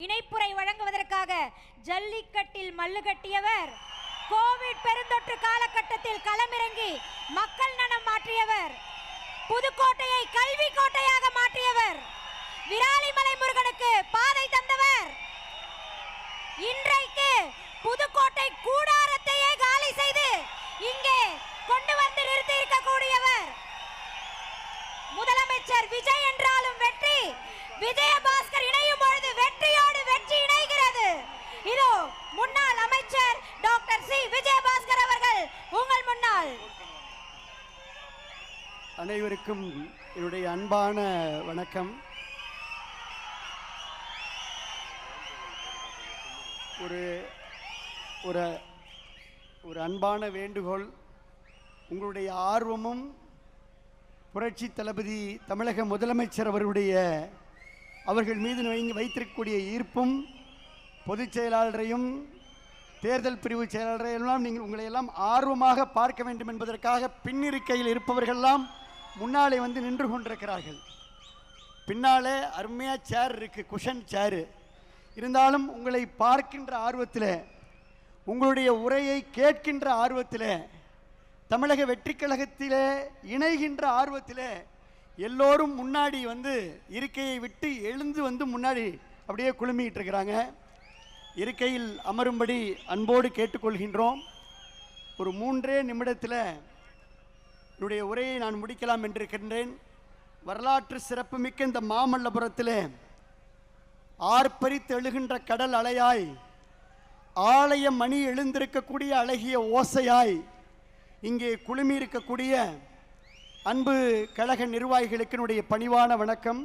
இணைப்புரை வழங்குவதற்காக ஜல்லிக்கட்டில் மல்லு கட்டியவர், கோவிட் பெருந்தொற்று காலகட்டத்தில் களமிறங்கி மக்கள் நலம் மாற்றியவர், புதுக்கோட்டையை கல்வி கோட்டையாக மாற்றியவர், விராலிமலை முருகனுக்கு பாதை தந்தவர், இன்றைக்கு புதுக்கோட்டை கூடாரத்தையே காலி செய்து இங்கே கொண்டு வந்து நிறுத்தி இருக்கக்கூடியவர், முதலமைச்சர் விஜய் என்றாலும் வெற்றி, விஜயபாஸ்கர் இணையும் பொழுது வெற்றியோடு வெற்றி இணைகிறது. இதோ முன்னாள் அமைச்சர் டாக்டர் சி விஜயபாஸ்கர் அவர்கள் உங்கள் முன்னால். அனைவருக்கும் என்னுடைய அன்பான வணக்கம். ஒரு அன்பான வேண்டுகோள். உங்களுடைய ஆர்வமும் புரட்சி தளபதி தமிழக முதலமைச்சர் அவர்கள் மீது வைத்திருக்கக்கூடிய ஈர்ப்பும், பொதுச் செயலாளரையும் தேர்தல் பிரிவு செயலாளரையெல்லாம் உங்களை எல்லாம் ஆர்வமாக பார்க்க வேண்டும் என்பதற்காக பின்னிருக்கையில் இருப்பவர்களெல்லாம் முன்னாலே வந்து நின்று கொண்டிருக்கிறார்கள். பின்னாலே அருமையாக சேர் இருக்கு, குஷன் சேரு. இருந்தாலும் உங்களை பார்க்கின்ற ஆர்வத்தில், உங்களுடைய உரையை கேட்கின்ற ஆர்வத்தில், தமிழக வெற்றி கழகத்திலே இணைகின்ற ஆர்வத்தில் எல்லோரும் முன்னாடி வந்து இருக்கையை விட்டு எழுந்து வந்து முன்னாடி அப்படியே குழுமிக்கிட்டு இருக்கிறாங்க. இருக்கையில் அமரும்படி அன்போடு கேட்டுக்கொள்கின்றோம். ஒரு 3 நிமிடத்தில் என்னுடைய உரையை நான் முடிக்கலாம் என்றிருக்கின்றேன். வரலாற்று சிறப்புமிக்க இந்த மாமல்லபுரத்தில் ஆர்ப்பரித்து எழுகின்ற கடல் அலையாய், ஆலய மணி எழுந்திருக்கக்கூடிய அழகிய ஓசையாய் இங்கே குழுமி இருக்கக்கூடிய அன்பு கழக நிர்வாகிகளுக்கு என்னுடைய பணிவான வணக்கம்.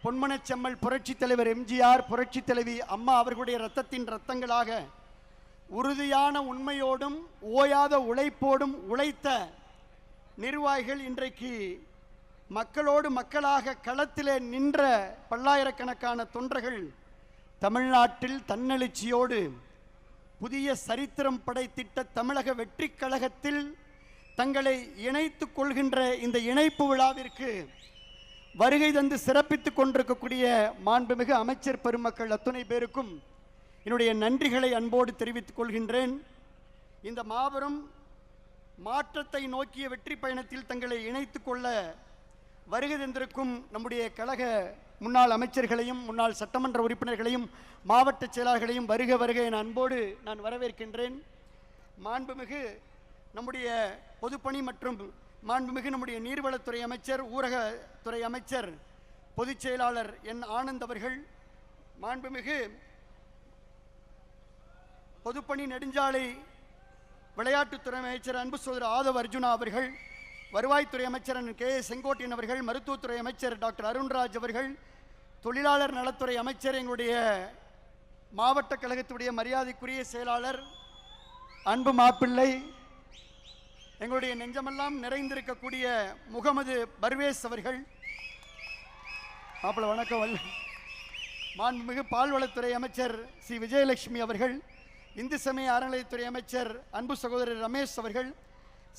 பொன்மனச்செம்மல் புரட்சி தலைவர் எம்ஜிஆர், புரட்சி தலைவி அம்மா அவர்களுடைய இரத்தத்தின் இரத்தங்களாக உறுதியான உண்மையோடும் ஓயாத உழைப்போடும் உழைத்த நிர்வாகிகள் இன்றைக்கு மக்களோடு மக்களாக களத்திலே நின்ற பல்லாயிரக்கணக்கான தொண்டர்கள் தமிழ்நாட்டில் தன்னெழுச்சியோடு புதிய சரித்திரம் படைத்திட்ட தமிழக வெற்றி கழகத்தில் தங்களை இணைத்துக் கொள்கின்ற இந்த இணைப்பு விழாவிற்கு வருகை தந்து சிறப்பித்துக் கொண்டிருக்கக்கூடிய மாண்புமிகு அமைச்சர் பெருமக்கள் அத்துணை பேருக்கும் என்னுடைய நன்றிகளை அன்போடு தெரிவித்துக் கொள்கின்றேன். இந்த மாபெரும் மாற்றத்தை நோக்கிய வெற்றி பயணத்தில் தங்களை இணைத்துக் கொள்ள வருகை தந்திருக்கும் நம்முடைய கழக முன்னாள் அமைச்சர்களையும் முன்னாள் சட்டமன்ற உறுப்பினர்களையும் மாவட்ட செயலாளர்களையும் வருக வருக என அன்போடு நான் வரவேற்கின்றேன். மாண்புமிகு நம்முடைய பொதுப்பணி மற்றும் மாண்புமிகு நம்முடைய நீர்வளத்துறை அமைச்சர், ஊரகத்துறை அமைச்சர், பொதுச் செயலாளர் என் ஆனந்த் அவர்கள், மாண்புமிகு பொதுப்பணி நெடுஞ்சாலை விளையாட்டுத்துறை அமைச்சர் அன்பு சகோதரர் ஆதவ் அர்ஜுனா அவர்கள், வருவாய்த்துறை அமைச்சர் கே செங்கோட்டையன் அவர்கள், மருத்துவத்துறை அமைச்சர் டாக்டர் அருண்ராஜ் அவர்கள், தொழிலாளர் நலத்துறை அமைச்சர், எங்களுடைய மாவட்ட கழகத்துடைய மரியாதைக்குரிய செயலாளர் அன்பு மாப்பிள்ளை, எங்களுடைய நெஞ்சமெல்லாம் நிறைந்திருக்கக்கூடிய முகமது பர்வேஸ் அவர்கள், மாப்பிள்ளை வணக்கம். மாண்புமிகு பால்வளத்துறை அமைச்சர் சி விஜயலட்சுமி அவர்கள், இந்து சமய அறநிலையத்துறை அமைச்சர் அன்பு சகோதரர் ரமேஷ் அவர்கள்,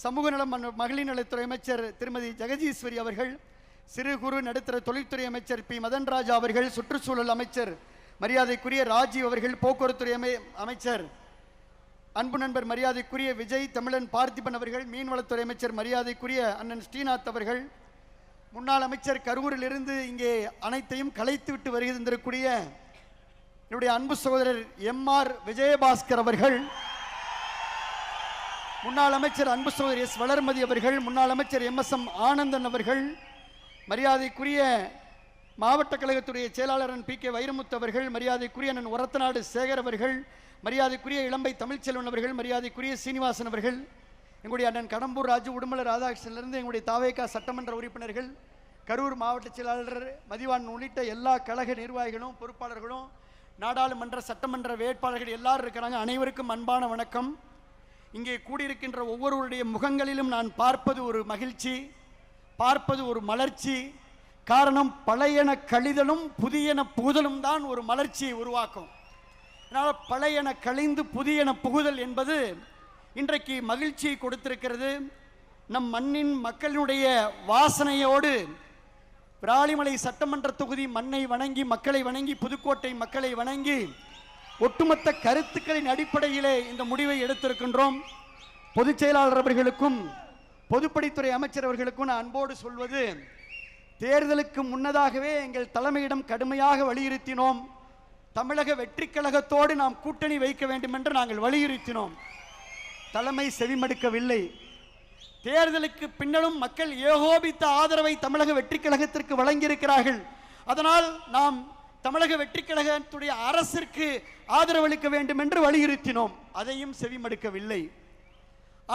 சமூக நலம் மகளிர் நலத்துறை அமைச்சர் திருமதி ஜெகதீஸ்வரி அவர்கள், சிறு குறு நடுத்தர தொழில்துறை அமைச்சர் பி மதன்ராஜா அவர்கள், சுற்றுச்சூழல் அமைச்சர் மரியாதைக்குரிய ராஜீவ் அவர்கள், போக்குவரத்துறை அமைச்சர் அன்பு நண்பர் மரியாதைக்குரிய விஜய் தமிழன் பார்த்திபன் அவர்கள், மீன்வளத்துறை அமைச்சர் மரியாதைக்குரிய அண்ணன் ஸ்ரீநாத் அவர்கள், முன்னாள் அமைச்சர் கரூரிலிருந்து இங்கே அனைத்தையும் கலைத்து விட்டு வருகை தந்திருக்கக்கூடிய என்னுடைய அன்பு சகோதரர் எம்ஆர் விஜயபாஸ்கர் அவர்கள், முன்னாள் அமைச்சர் அன்பு சகோதரர் எஸ் வளர்மதி அவர்கள், முன்னாள் அமைச்சர் எம்எஸ்எம் ஆனந்தன் அவர்கள், மரியாதைக்குரிய மாவட்ட கழகத்துடைய செயலாளர் பி கே வைரமுத்து அவர்கள், மரியாதைக்குரிய அண்ணன் ஒரத்தநாடு சேகர் அவர்கள், மரியாதைக்குரிய இளம்பை தமிழ்ச்செல்வன் அவர்கள், மரியாதைக்குரிய சீனிவாசன் அவர்கள், எங்களுடைய அண்ணன் கடம்பூர் ராஜு உடுமலை ராதாகிருஷ்ணனிலிருந்து எங்களுடைய தாவேகா சட்டமன்ற உறுப்பினர்கள், கரூர் மாவட்ட செயலாளர் மதிவான் உள்ளிட்ட எல்லா கழக நிர்வாகிகளும் பொறுப்பாளர்களும் நாடாளுமன்ற சட்டமன்ற வேட்பாளர்கள் எல்லாரும் இருக்கிறாங்க. அனைவருக்கும் அன்பான வணக்கம். இங்கே கூடியிருக்கின்ற ஒவ்வொருவருடைய முகங்களிலும் நான் பார்ப்பது ஒரு மகிழ்ச்சி, பார்ப்பது ஒரு மலர்ச்சி. காரணம், பழையன கழிதலும் புதியன புகுதலும் தான் ஒரு மலர்ச்சியை உருவாக்கும். அதனால் பழையன கழிந்து புதியன புகுதல் என்பது இன்றைக்கு மகிழ்ச்சியை கொடுத்திருக்கிறது. நம் மண்ணின் மக்களுடைய வாசனையோடு விராலிமலை சட்டமன்ற தொகுதி மண்ணை வணங்கி, மக்களை வணங்கி, புதுக்கோட்டை மக்களை வணங்கி ஒட்டுமொத்த கருத்துக்களின் அடிப்படையிலே இந்த முடிவை எடுத்திருக்கின்றோம். பொதுச் செயலாளர் அவர்களுக்கும் பொதுப்பணித்துறை அமைச்சர் அவர்களுக்கும் நான் அன்போடு சொல்வது, தேர்தலுக்கு முன்னதாகவே எங்கள் தலைமையிடம் கடுமையாக வலியுறுத்தினோம். தமிழக வெற்றி கழகத்தோடு நாம் கூட்டணி வைக்க வேண்டும் என்று நாங்கள் வலியுறுத்தினோம். தலைமை செவிமடுக்கவில்லை. தேர்தலுக்கு பின்னரும் மக்கள் ஏகோபித்த ஆதரவை தமிழக வெற்றி கழகத்திற்கு வழங்கியிருக்கிறார்கள். அதனால் நாம் தமிழக வெற்றி கழகத்துடைய அரசிற்கு ஆதரவளிக்க வேண்டும் என்று வலியுறுத்தினோம். அதையும் செவிமடுக்கவில்லை.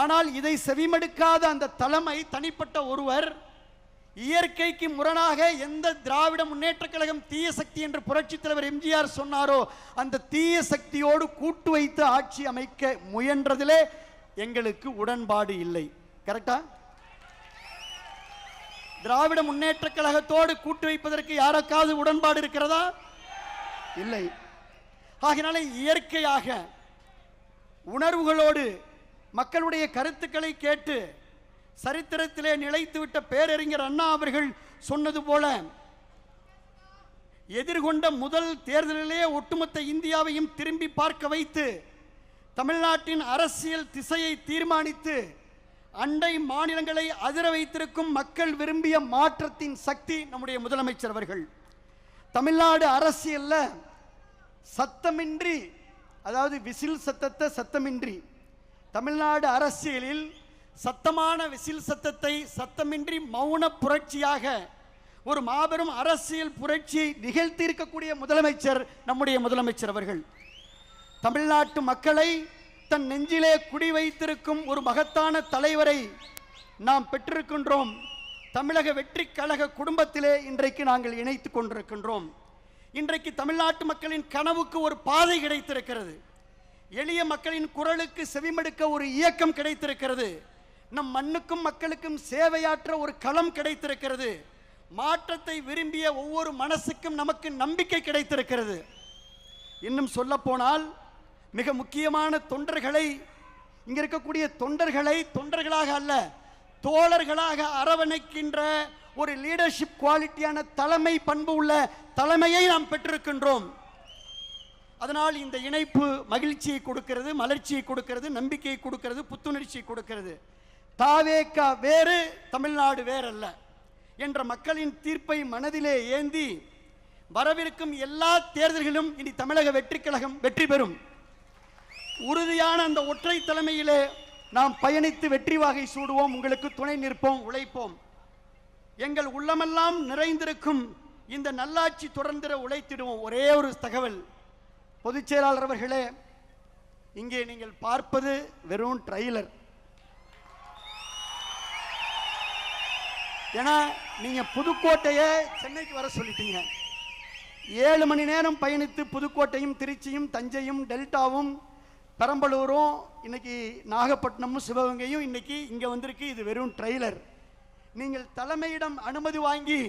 ஆனால் இதை செவிமடுக்காத அந்த தலைமை, தனிப்பட்ட ஒருவர், இயற்கைக்கு முரணாக எந்த திராவிட முன்னேற்ற கழகம் தீய சக்தி என்று புரட்சித் தலைவர் எம்ஜிஆர் சொன்னாரோ அந்த தீய சக்தியோடு கூட்டு வைத்து ஆட்சி அமைக்க முயன்றதிலே எங்களுக்கு உடன்பாடு இல்லை. கரெக்டா? திராவிட முன்னேற்ற கழகத்தோடு கூட்டு வைப்பதற்கு யாருக்காவது உடன்பாடு இருக்கிறதா? இல்லை. ஆகினால இயற்கையாக உணர்வுகளோடு மக்களுடைய கருத்துக்களை கேட்டு சரித்திரத்திலே நிலைத்துவிட்ட பேரறிஞர் அண்ணா அவர்கள் சொன்னது போல, எதிர்கொண்ட முதல் தேர்தலிலே ஒட்டுமொத்த இந்தியாவையும் திரும்பி பார்க்க வைத்து தமிழ்நாட்டின் அரசியல் திசையை தீர்மானித்து அண்டை மாநிலங்களை அதிர வைத்திருக்கும் மக்கள் விரும்பிய மாற்றத்தின் சக்தி நம்முடைய முதலமைச்சர் அவர்கள். தமிழ்நாடு அரசியல்ல சத்தமின்றி, அதாவது விசில் சத்தத்தை சத்தமின்றி, தமிழ்நாடு அரசியலில் சத்தமான விசில் சத்தத்தை சத்தமின்றி மௌன புரட்சியாக ஒரு மாபெரும் அரசியல் புரட்சியை நிகழ்த்தி இருக்கக்கூடிய முதலமைச்சர் நம்முடைய முதலமைச்சர் அவர்கள். தமிழ்நாட்டு மக்களை தன் நெஞ்சிலே குடி வைத்திருக்கும் ஒரு மகத்தான தலைவரை நாம் பெற்றிருக்கின்றோம். தமிழக வெற்றி கழக குடும்பத்திலே இன்றைக்கு நாங்கள் இணைத்துக் கொண்டிருக்கின்றோம். இன்றைக்கு தமிழ்நாட்டு மக்களின் கனவுக்கு ஒரு பாதை கிடைத்திருக்கிறது. எளிய மக்களின் குரலுக்கு செவிமடுக்க ஒரு இயக்கம் கிடைத்திருக்கிறது. நம் மண்ணுக்கும் மக்களுக்கும் சேவையாற்ற ஒரு களம் கிடைத்திருக்கிறது. மாற்றத்தை விரும்பிய ஒவ்வொரு மனசுக்கும் நமக்கு நம்பிக்கை கிடைத்திருக்கிறது. இன்னும் சொல்ல போனால் மிக முக்கியமான தொண்டர்களை, இங்க இருக்கக்கூடிய தொண்டர்களை தொண்டர்களாக அல்ல தோழர்களாக அரவணைக்கின்ற ஒரு லீடர்ஷிப் குவாலிட்டியான தலைமை பண்பு உள்ள தலைமையை நாம் பெற்றிருக்கின்றோம். அதனால் இந்த இணைப்பு மகிழ்ச்சியை கொடுக்கிறது, மலர்ச்சியை கொடுக்கிறது, நம்பிக்கையை கொடுக்கிறது, புத்துணர்ச்சியை கொடுக்கிறது. தாவேகா வேறு, தமிழ்நாடு வேறல்ல என்ற மக்களின் தீர்ப்பை மனதிலே ஏந்தி வரவிருக்கும் எல்லா தேர்தல்களும் இனி தமிழக வெற்றி கழகம் வெற்றி பெறும். உறுதியான அந்த ஒற்றை தலைமையிலே நாம் பயணித்து வெற்றி வாகை சூடுவோம். உங்களுக்கு துணை நிற்போம், உழைப்போம். எங்கள் உள்ளமெல்லாம் நிறைந்திருக்கும் இந்த நல்லாட்சி தொடர்ந்திட உழைத்திடுவோம். ஒரே ஒரு தகவல், பொதுச் செயலாளர் அவர்களே, இங்கே நீங்கள் பார்ப்பது வெறும் ட்ரைலர். ஏன்னா நீங்க புதுக்கோட்டையை சென்னைக்கு வர சொல்லிட்டீங்க. 7 மணி நேரம் பயணித்து புதுக்கோட்டையும் திருச்சியும் தஞ்சையும் டெல்டாவும் பெரம்பலூரும் இன்னைக்கு நாகப்பட்டினமும் சிவகங்கையும் இன்னைக்கு இங்க வந்திருக்கு. இது வெறும் ட்ரைலர். நீங்கள் தலைமையிடம் அனுமதி வாங்கி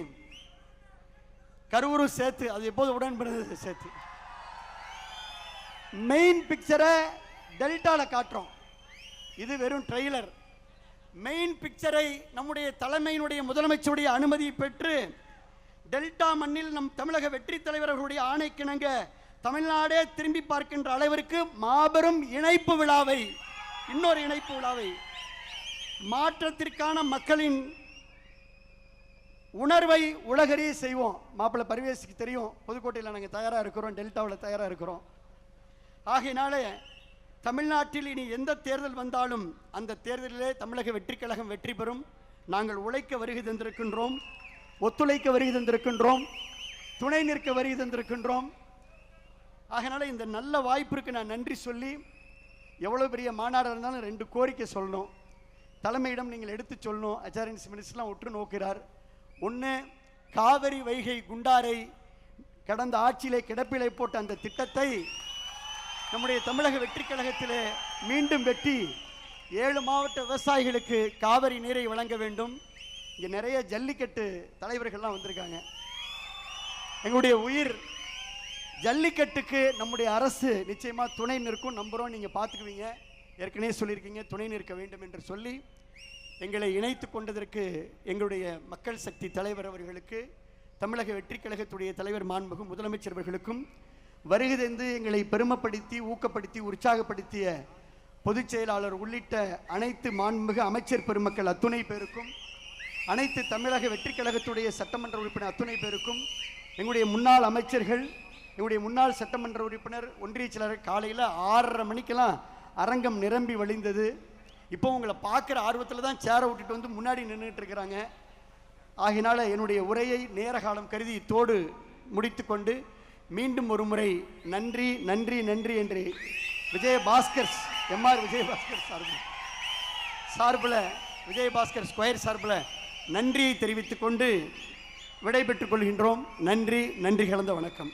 கரூரும் சேர்த்து, அது எப்போது உடன்படுறது சேர்த்து மெயின் பிக்சரை டெல்டால காட்டுறோம். இது வெறும் ட்ரெய்லர். மெயின் பிக்சரை நம்முடைய தலைமையினுடைய முதலமைச்சருடைய அனுமதியை பெற்று டெல்டா மண்ணில் நம் தமிழக வெற்றி தலைவர் அவர்களுடைய ஆணைக்கிணங்க தமிழ்நாடே திரும்பி பார்க்கின்ற அளவிற்கு மாபெரும் இணைப்பு விழாவை, இன்னொரு இணைப்பு விழாவை, மாற்றத்திற்கான மக்களின் உணர்வை உலகறிய செய்வோம். மாப்பிள்ளை பரிவேசுக்கு தெரியும், புதுக்கோட்டையில் நாங்கள் தயாராக இருக்கிறோம், டெல்டாவில் தயாராக இருக்கிறோம். ஆகையினாலே தமிழ்நாட்டில் இனி எந்த தேர்தல் வந்தாலும் அந்த தேர்தலிலே தமிழக வெற்றி கழகம் வெற்றி பெறும். நாங்கள் உழைக்க வருகை தந்திருக்கின்றோம், ஒத்துழைக்க வருகை தந்திருக்கின்றோம், துணை நிற்க வருகை தந்திருக்கின்றோம். ஆகையினால இந்த நல்ல வாய்ப்பிற்கு நான் நன்றி சொல்லி, எவ்வளோ பெரிய மாநாடு இருந்தாலும் 2 கோரிக்கை சொல்லணும். தலைமையிடம் நீங்கள் எடுத்து சொல்லணும். அச்சாரியன்ஸ் மினிஸ்டர்லாம் ஒற்று நோக்கிறார். ஒன்று, காவிரி வைகை குண்டாரை கடந்த ஆட்சியிலே கிடப்பிலை போட்ட அந்த திட்டத்தை நம்முடைய தமிழக வெற்றி கழகத்திலே மீண்டும் வெட்டி 7 மாவட்ட விவசாயிகளுக்கு காவிரி நீரை வழங்க வேண்டும். இங்கே நிறைய ஜல்லிக்கட்டு தலைவர்கள்லாம் வந்திருக்காங்க. எங்களுடைய உயிர் ஜல்லிக்கட்டுக்கு நம்முடைய அரசு நிச்சயமாக துணை நிற்கும், நம்புகிறோம். நீங்கள் பார்த்துக்குவீங்க, ஏற்கனவே சொல்லியிருக்கீங்க, துணை நிற்க வேண்டும் என்று சொல்லி எங்களை இணைத்து கொண்டதற்கு எங்களுடைய மக்கள் சக்தி தலைவர் அவர்களுக்கு தமிழக வெற்றிக் கழகத்துடைய தலைவர் மாண்புமிகு முதலமைச்சர் அவர்களுக்கும், வருகை தந்து எங்களை பெருமைப்படுத்தி ஊக்கப்படுத்தி உற்சாகப்படுத்திய பொதுச் செயலாளர் உள்ளிட்ட அனைத்து மாண்புமிகு அமைச்சர் பெருமக்கள் அத்துணை பேருக்கும், அனைத்து தமிழக வெற்றிக் கழகத்துடைய சட்டமன்ற உறுப்பினர் அத்துணை பேருக்கும், எங்களுடைய முன்னாள் அமைச்சர்கள், எங்களுடைய முன்னாள் சட்டமன்ற உறுப்பினர், ஒன்றிய செயலர், காலையில் 6:30 மணிக்கெல்லாம் அரங்கம் நிரம்பி வழிந்தது. இப்போ உங்களை பார்க்குற ஆர்வத்தில் தான் சேரை விட்டுட்டு வந்து முன்னாடி நின்றுட்டு இருக்கிறாங்க. ஆகினால என்னுடைய உரையை நேர காலம் கருதி இத்தோடு முடித்து கொண்டு மீண்டும் ஒரு முறை நன்றி நன்றி நன்றி என்று விஜயபாஸ்கர்ஸ் எம்ஆர் விஜயபாஸ்கர் சார்பில் விஜயபாஸ்கர் ஸ்கொயர் சார்பில் நன்றியை தெரிவித்துக் கொண்டு விடைபெற்றுக் கொள்கின்றோம். நன்றி, நன்றி கலந்த வணக்கம்.